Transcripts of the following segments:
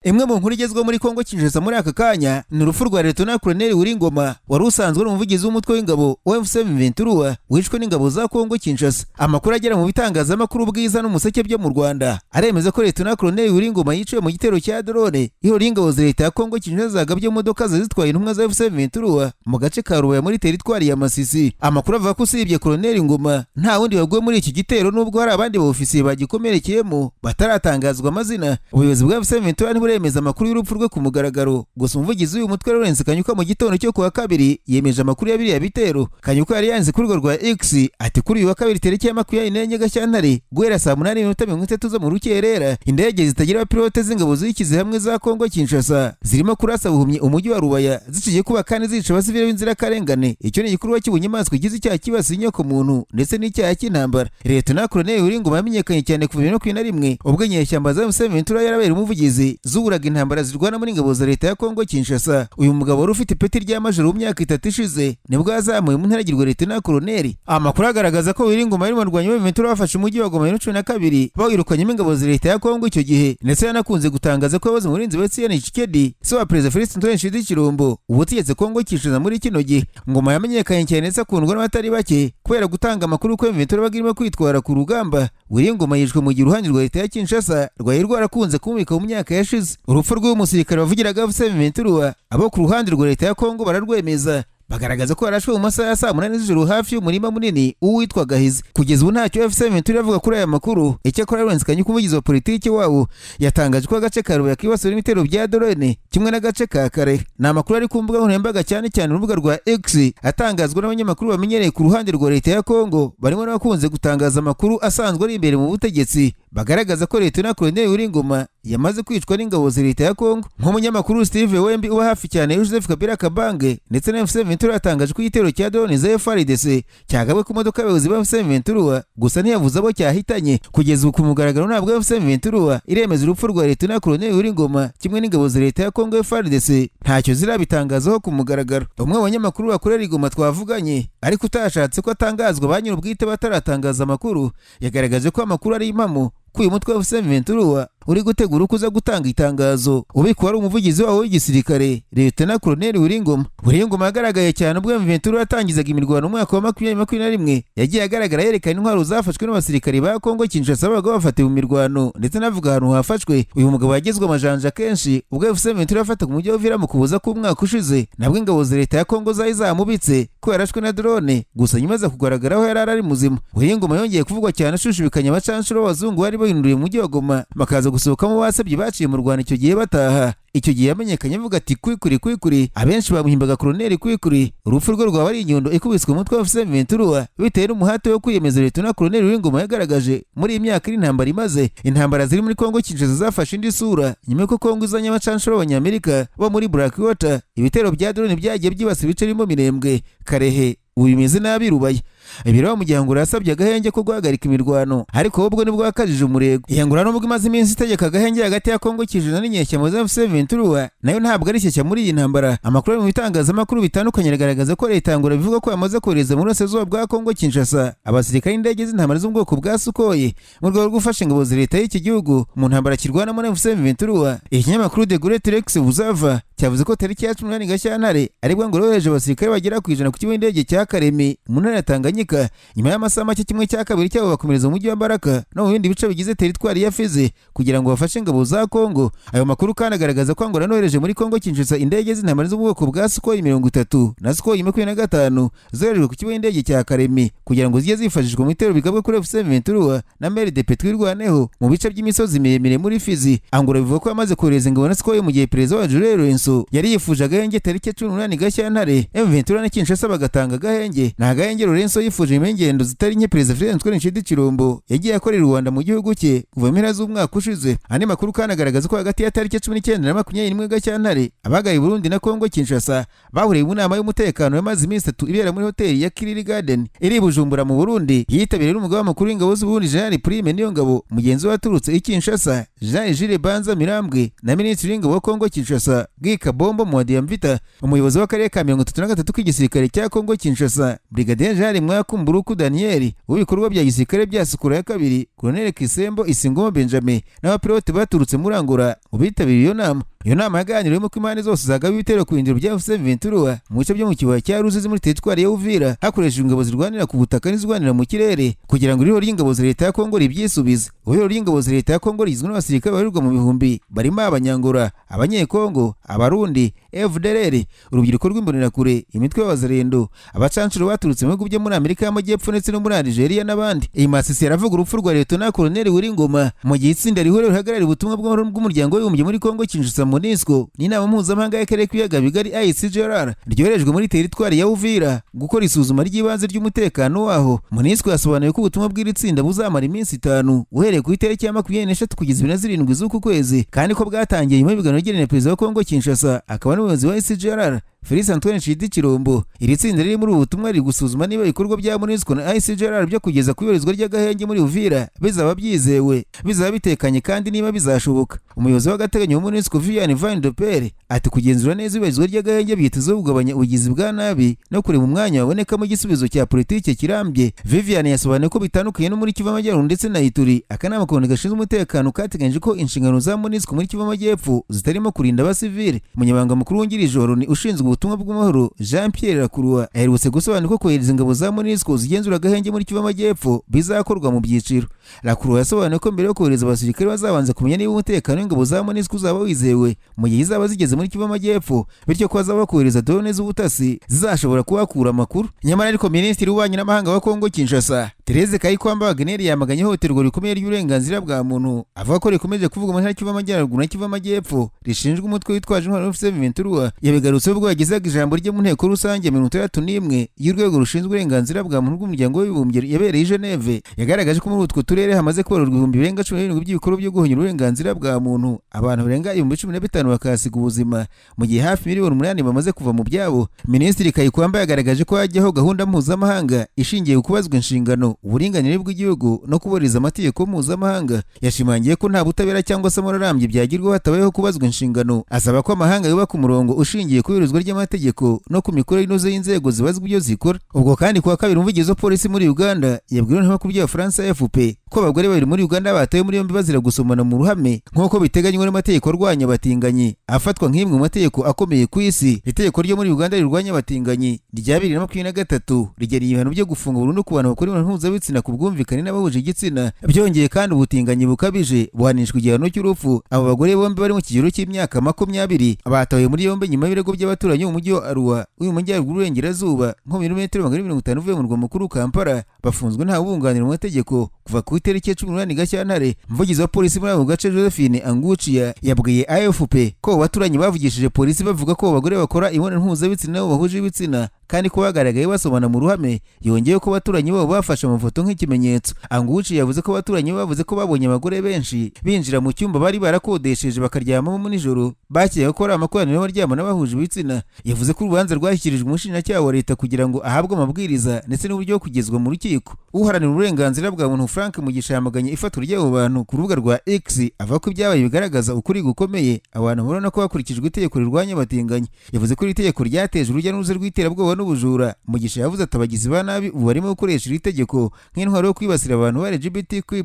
Imwe mu nkuru igezweho muri Kongo Kinshasa muri aka kanya ni urupfu rwa Lt.Col Willy Ngoma wari usanzwe ari umuvugizi w'umutwe w'ingabo wa M23 wishwe n'ingabo za Kongo Kinshasa. Amakuru agera mu bitangazamakuru bwiza n'umuseke byo mu Rwanda aremeza ko Lt.Col Willy Ngoma yiciwe mu gitero cya drone ihora ingabo za leta ya Kongo Kinshasa zagabye imodoka zitwaye intumwa za M23 mu gace ka Rubaya muri teritwari ya Masisi. Amakuru avuga ko usibye Colonel Ngoma nta wundi waguye muri iki gitero, nubwo hari abandi baofisiye bagikomerekeyemo bataratangazwa amazina. Ubuyobozi bwa M23 buremeza amakuru y'urupfu rwe ku mugaragaro, gusa umuvugizi w'uyu mutwe Lt. Kanyuka mu gitondo cyo kuwa kabiri yemeje amakuru ya biriya bitero. Kanyuka yari yanze kuri rwa X ati kuri uyu wa kabiri tariki ya 24 Gashyantare guhera saa 8:30 zo mu rukerera indege zitagira abapilote z'ingabo zikize hamwe za Kongo Kinshasa zirimo kurasa buhumye umujyi wa Rubaya ziciye kuba kandi zica abasivile b'inzira karengane. Icyo ni igikorwa cy'ubunyamaswa igize icyaha kibasiye inyoko muntu ndetse n'icyaha cy'intambara. Lt.Col Willy Ngoma yamenyekanye cyane ku 2021 ubwo inyeshyamba za M23 yarabera umuvugizi zuburaga intambara zirwana muri ingabo za leta ya Kongo Kinshasa. Uyu mugabo wari ufite ipeti rya majoro mu myaka 3 ishize nibwo yazamuye mu ntaragirwa Lt.Col. Amakuru agaragaza ko Willy Ngoma yari mu rwanyi M23 bafashe umujyi wa Goma 2012 bawirukanye ingabo za leta ya Kongo icyo gihe, ndetse yanakunze gutangaza ko yabaze murinzi wa Tshisekedi se wa Perezida Felix Tshisekedi ubutegetse Kongo Kinshasa muri kino gihe. Ngoma yamenyekanye cyane ndetse akundwa n'abatari bake kubera gutanga amakuru ko M23 bagirimo kwitwara ku rugamba. Willy Ngoma yishwe mu gihe uruhande rwa leta ya Kinshasa rwari rwarakunze kumubika mu myaka yashize. Urupfu rw'umusirikare wavugiraga M23 abo ku ruhande rwa leta ya Kongo bararwemeza, bagaragaza ko yarashwe mu masaha ya saa 8 z'ijoro hafi y'umurima munini uwitwa Gahizi. Kugeza ubu ntacyo M23 avuga kuri aya makuru. Icyakora Lt. Kanyuka umuvugizi wa politiki wabo yatangaje ko agace ka Rubaya kibasiwe n'ibitero bya drone kimwe n'agace ka KARERE. Ni amakuru ari ku mbuga nkoranyambaga cyane cyane urubuga rwa X atangazwa n'abanyamakuru bamenyereye ku ruhande rwa leta ya Kongo barimo n'abakunze gutangaza amakuru asanzwe ari imbere mu butegetsi, bagaragaza ko Lt.Col Willy Ngoma yamaze kwicwa n'ingabo za leta ya Kongo. Nk'umunyamakuru Steve Wembi uba hafi cyane Joseph Kabila Kabange ndetse na M23 yatangaje ko igitero cya drone za FARDC cyagabwe ku modoka y'abayobozi ba M23 gusa ntiyavuze abo cyahitanye. Kugeza ubu ku mugaragaro ntabwo M23 iremeza urupfu rwa Lt.Col Willy Ngoma kimwe n'ingabo za leta ya Kongo FARDC ntacyo zirabitangazaho ku mugaragaro. Umwe mu banyamakuru bakorera Igoma twavuganye ariko utashatse ko atangazwa ba nyir'ubwite bataratangaza amakuru yagaragaje ko amakuru ari impamo uyu mutwe wa M23 uri gutegura ukuza gutanga itangazo. Ubiko ari umuvugizi wawo w'igisirikare Lt.Col Willy Ngoma. Willy Ngoma yagaragaye cyane ubwo M23 yatangizaga imirwano mu mwaka wa 2021 yagiye agaragara yerekana intwaro zafashwe n'abasirikare ba Kongo Kinshasa babaga bafatiwe mu mirwano ndetse navuga ahantu hafashwe. Uyu mugabo yagezwe amajanja kenshi ubwo M23 yafataga umujyi wa Uvira mu kubuza ko umwaka ushize nabwo ingabo za leta ya Kongo zari zamubitse ko yarashwe na drone gusa nyuma za kugaragaraho yarari muzima. Willy Ngoma yongeye kuvugwa cyane ashushubikanya abacanshuro b'abazungu bari bahinduriye mu mujyi wa Goma bakaza gusohokamo basabye baciye mu Rwanda icyo gihe bataha. Icyo gihe yamenyekanye avuga ati kwikuri abenshi bamuhimbaga Colonel kwikuri. Urupfu rwe rwaba ari inyundo ikubiswe umutwe wa M23 bitewe n'umuhate wo kwiyemeza Lt.Col Willy Ngoma yagaragaje muri iyi myaka intambara imaze. Intambara ziri muri Kongo Kinshasa zafashe indi sura nyuma y'uko Kongo izanye abacanshuro b'Abanyamerika bo muri Blackwater. Ibitero bya drone byagiye byibasira ibice birimo Minembwe, Karehe, ubimeze nabi Rubaya. Ibiro mu gihangura yasabye agahenge ko guhagarika imirwano ariko ubwo nibwo yakajije umurego. Ihangura nubwo imaze iminsi itegeka agahenge hagati ya Kongo Kinshasa n'inyeshyamba za M23 nayo ntabwo ari shyashya muri iyi ntambara. Amakuru mu bitangazamakuru bitandukanye agaragaza ko leta Ihangura bivuga ko yamaze kohereza mu burasirazuba bwa Kongo Kinshasa abasirikare n'indege z'intambara zo mu bwoko bwa Sukhoi mu rwego rwo gufasha ingabo za leta y'iki gihugu mu ntambara kirwanamo na M23. Ikinyamakuru The Great Rex Buzava cyavuze ko tariki ya 18 Gashyantare aribwo ngo rohereje abasirikare bagera ku 100 ku kigo indege cya Karemi mu ntara ya Tanganyika. Nyuma y'amasaha make kimwe cya kabiri cyabo bakomereza umujyi wa Baraka no mu bindi bice bigize teritwari ya Fizi kugira ngo bafashe ingabo za Kongo. Ayo makuru kandi agaragaza ko Angola nohereje muri Kongo Kinshasa indege z'intambara zo mu bwoko bwa Sukhoi 30 na Sukhoi 25 zoherejwe ku kigo indege cya Karemi kugira ngo zijye zifashishwa mu bitero bigabwe kuri M23 na MLDP twirwaneho mu bice by'imisozi miremire muri Fizi. Angola bivuga ko yamaze kohereza ingabo na Sukhoi mu gihe Perezida wa Lorenzo yari yifuje agahenge tariki 18 Gashyantare. M23 na Kinshasa bagatanga agahenge. Na agahenge Lorenzo yifuje ingendo zitari nke Perezida Felix Tshisekedi yagiye akorera Rwanda mu gihugu cye kuva mpera z'umwaka ushize. Andi makuru kandi agaragaza ko hagati ya tariki 19 na 21 Gashyantare abagaye Burundi na Kongo Kinshasa bahuriye mu nama y'umutekano yamaze iminsi 3 ibera muri hoteli ya Kiriri Garden iri Bujumbura mu Burundi. Yitabiriye n'umugaba mukuru w'ingabo z'Uburundi General Prime Niyongabo, mugenzi waturutse i Kinshasa Jean Jules Banza Mirambwe na Minisitiri w'ingabo wa Kongo Kinshasa Major Kabombo Mwadiamvita umuyobozi w'akarere ka 33 k'igisirikare cya Kongo Kinshasa Brigadier Jean Mwakumburuku Daniel w'ibikorwa bya gisirikare bya Sukura ya kabiri Colonel Kisembo Isingoma Benjamin n'abapilote baturutse muri Angola ubitabiriye iyo nama. Iyo nama yaganiriwemo ko impande zose zagaba ibitero ku bindiro bya M23 mu bice byo mu kibaya cya Ruzizi muri teritwari ya Uvira hakoreshejwe ingabo zirwanira ku butaka n'izirwanira mu kirere kugira ngo irihoro ry'ingabo za leta ya Kongo ribyisubize. Irihoro ry'ingabo za leta ya Kongo rigizwe n'abasirikare babarirwa mu bihumbi barimo Abanyangora, Abanyekongo, Abarundi, FDLR, urubyiruko rw'imbonerakure, imitwe y'abazarendo, abacancuro baturutse mu bihugu byo muri Amerika y'Amajyepfo ndetse no muri Algeria n'abandi. Iyi masisi yaravuga urupfu rwa Lt.Col Willy Ngoma mu gihe itsinda rihurira rihagarariye ubutumwa bw'umuryango w'Abibumbye muri Kongo Kinshasa MONUSCO n'inama mpuzamahanga y'akarere k'ibiyaga bigari ICGLR ryoherejwe muri teritwari ya Uvira gukora isuzuma ry'ibanze ry'umutekano waho. MONUSCO yasobanuye ko ubutumwa bw'iri tsinda buzamara iminsi 5 uhereye ku itariki ya 23 kugeza 27 z'uku kwezi, kandi ko bwatangiye nyuma y'ibiganiro by'Igenere Perezida wa Kongo Kinshasa akaba n'umuyobozi wa ICGLR Félix Antoine Chirombo. Iri tsinda riri muri ubu butumwa riri gusuzuma niba ibikorwa bya MONUSCO na ICGLR byo kugeza ku iyoherezwa ry'agahenge muri Uvira bizaba byizewe, bizaba bitekanye kandi niba bizashoboka. Umuyobozi w'agateganyo wa MONUSCO Viviane Van de Pere ati kugenzura neza iyoherezwa ry'agahenge byitezeho kugabanya ubugizi bwa nabi no kureba umwanya wabonekamo igisubizo cya politike kirambye. Viviane yasobanuye ko bitandukanye no muri Kivu y'Amajyaruguru ndetse na Ituri, akanama k'Loni gashinzwe umutekano kateganyije ko inshingano za MONUSCO muri Kivu y'Amajyepfo zitarimo kurinda abasivile. Umunyamabanga mukuru wungirije wa Loni ushinzwe ubutumwa bw'amahoro Jean Pierre Lacroix aherutse gusobanura ko kohereza ingabo za MONUSCO zigenzura agahenge muri Kivu y'Amajyepfo bizakorwa mu byiciro. Lacroix yasobanuye ko mbere yo kohereza abasirikare bazabanza kumenya niba umutekano w'ingabo za MONUSCO uzaba wizewe mu gihe zaba zigeze muri Kivu y'Amajyepfo, bityo ko bazaba kohereza drone z'ubutasi zizashobora kuhakura amakuru. Nyamara ariko Minisitiri w'Ububanyi n'Amahanga wa Kongo Kinshasa Therese Kayikwamba Wagner yamaganye ihohoterwa rikomeye ry'uburenganzira bwa muntu, avuga ko rikomeje kuvuga mu ntara Kivu y'Amajyaruguru na Kivu y'Amajyepfo rishinjwa umutwe witwaje intwaro M23. Yabigarutse ubwo yagezaga ijambo rye mu nteko rusange 31 y'urwego rushinzwe uburenganzira bwa muntu rw'umuryango w'Abibumbye yabereye i Geneve. Yagaragaje ko muri utwo turere hamaze kororwa ibihumbi birenga 17 by'ibikorwa byo guhonyura uburenganzira bwa muntu, abantu barenga 15,000 bakasiga ubuzima mu gihe hafi miliyoni 8 bamaze kuva mu byabo. Minisitiri Kayikwamba yagaragaje ko hajyaho gahunda mpuzamahanga ishingiye ku kubazwa inshingano, uburinganire bw'igihugu no kubahiriza amategeko mpuzamahanga. Yashimangiye ko nta butabera cyangwa se amorarambye byagirwa hatabayeho kubazwa inshingano, asaba ko amahanga yubaka umurongo ushingiye ku ihurizwa ry'amategeko no ku mikorere inoze y'inzego zibazwa ibyo zikora. Ubwo kandi kuwa kabiri umuvugizi wa polisi muri Uganda yabwiwe n'amakuru y'Abafaransa AFP ko abagore babiri muri Uganda batawe muri yombi bazira gusomana mu ruhame nk'uko biteganywa n'amategeko arwanya abatinganyi afatwa nk'imwe mu mategeko akomeye ku isi. Itegeko ryo muri Uganda rirwanya abatinganyi rya 2023 rigena ibihano byo gufunga burundu ku bantu bakora imibonano mpuzabitsina ku bwumvikane n'abahuje igitsina. Byongeye kandi ubutinganyi bukabije buhanishwa igihano cy'urupfu. Abo bagore bombi bari mu kigero cy'imyaka 20 batawe muri yombi nyuma y'ibirego by'abaturanyi mu mujyi wa Arua uyu Majyaruguru y'Uburengerazuba nko milimetero 250 uvuye mu murwa mukuru Kampala. Bafunzwe nta bunganira mu mategeko kuva ku itariki ya 18 Gashyantare. Umuvugizi wa polisi muri ako gace Josephine Angucia yabwiye AFP ko abaturanyi bavugishije polisi bavuga ko abagore bakora imibonano mpuzabitsina nabo bahuje ibitsina kandi ko bagaragaye basomana mu ruhame. Yongeye ko abaturanyi babo bafashe amafoto nk'ikimenyetso. Angucia yavuze ko abaturanyi bavuze ko babonye abagore benshi binjira mu cyumba bari barakodesheje bakaryamamo mu nijoro, bakeye ko ari amakoraniro baryama n'abahuje ibitsina. Yavuze ko urubanza rwashyikirijwe umushinjacyaha wa leta kugira ngo ahabwe amabwiriza ndetse n'uburyo bwo kugezwa mu rukiko. Uharanira uburenganzira bwa muntu Frank Mugisha yamaganye ifatwa ry'abo bantu ku rubuga rwa X, avuga ko ibyabaye bigaragaza ukuri gukomeye abantu babona ko hakurikijwe itegeko rirwanya abatinganyi. Yavuze ko iri tegeko ryateje urujya n'uruza rw'iterabwoba n'ubujura. Mugisha yavuze ati abagizi ba nabi ubu barimo gukoresha iri tegeko nk'intwaro yo kwibasira abantu ba LGBTQ+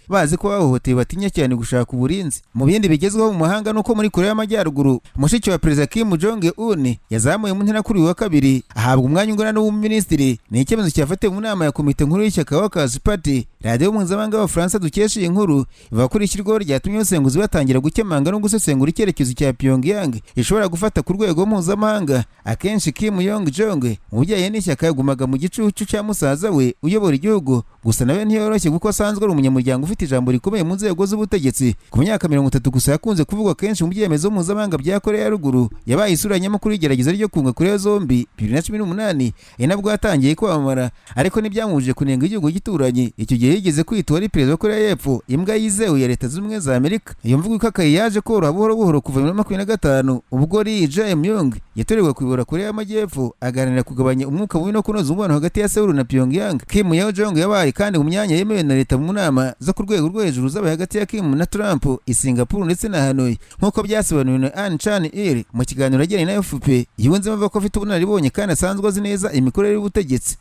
bazi ko bahohoteye batinya cyane gushaka uburinzi. Mu bindi bigezweho mu mahanga nuko muri Korea y'Amajyaruguru mushiki wa Perezida Kim Jong Un yazamuye mu ntera kuri wa kabiri ahabwa umwanya ungana n'uw'umuminisitiri. Ni icyemezo cyafatiwe mu nama ya komite nkuru y'ishyaka Workers Party. Radio mpuzamahanga y'Abafaransa dukesha iyi nkuru ivuga ko ishyirwaho ryatumye abasenguzi batangira gukemanga no gusesengura icyerekezo cya Pyongyang ishobora gufata ku rwego mpuzamahanga. Akenshi Kim Yong Jong mu bijyanye n'ishyaka yagumaga mu gicucu cya musaza we uyobora igihugu, gusa nawe ntiyoroshye kuko asanzwe ari umunyamuryango ufite ijambo rikomeye mu nzego z'ubutegetsi. Ku myaka 30 gusa yakunze kuvugwa kenshi mu byemezo mpuzamahanga bya Korea ya Ruguru. Yabaye isura nyamakuru y'igerageza ryo kunga Korea zombi 2018 nabwo yatangiye kwamamara, ariko ntibyamubujije kunenga igihugu gituranye. Icyo gihe yigeze kwitwa ari perezida wa Korea y'Epfo imbwa yizewe ya Leta Zunze Ubumwe za Amerika. Iyo mvugo ikakaye yaje koroha buhoro buhoro kuva 2025 ubwo Lee Jae-myung yatorewe kuyobora Korea y'Amajyepfo aganira kugabanya umwuka mubi no kunoza umubano hagati ya Seoul na Pyongyang. Kim Yo Jong yabaye kandi mu myanya yemewe na leta mu nama zo ku rwego rwo hejuru z'aba hagati ya Kim na Trump i Singapore ndetse na Hanoi nk'uko byasobanuriwe na An Chan Il mu kiganiro yagiranye na FP yunzemo avuga ko afite ubunararibonye kandi asanzwe azi neza imikorere y'ubutegetsi.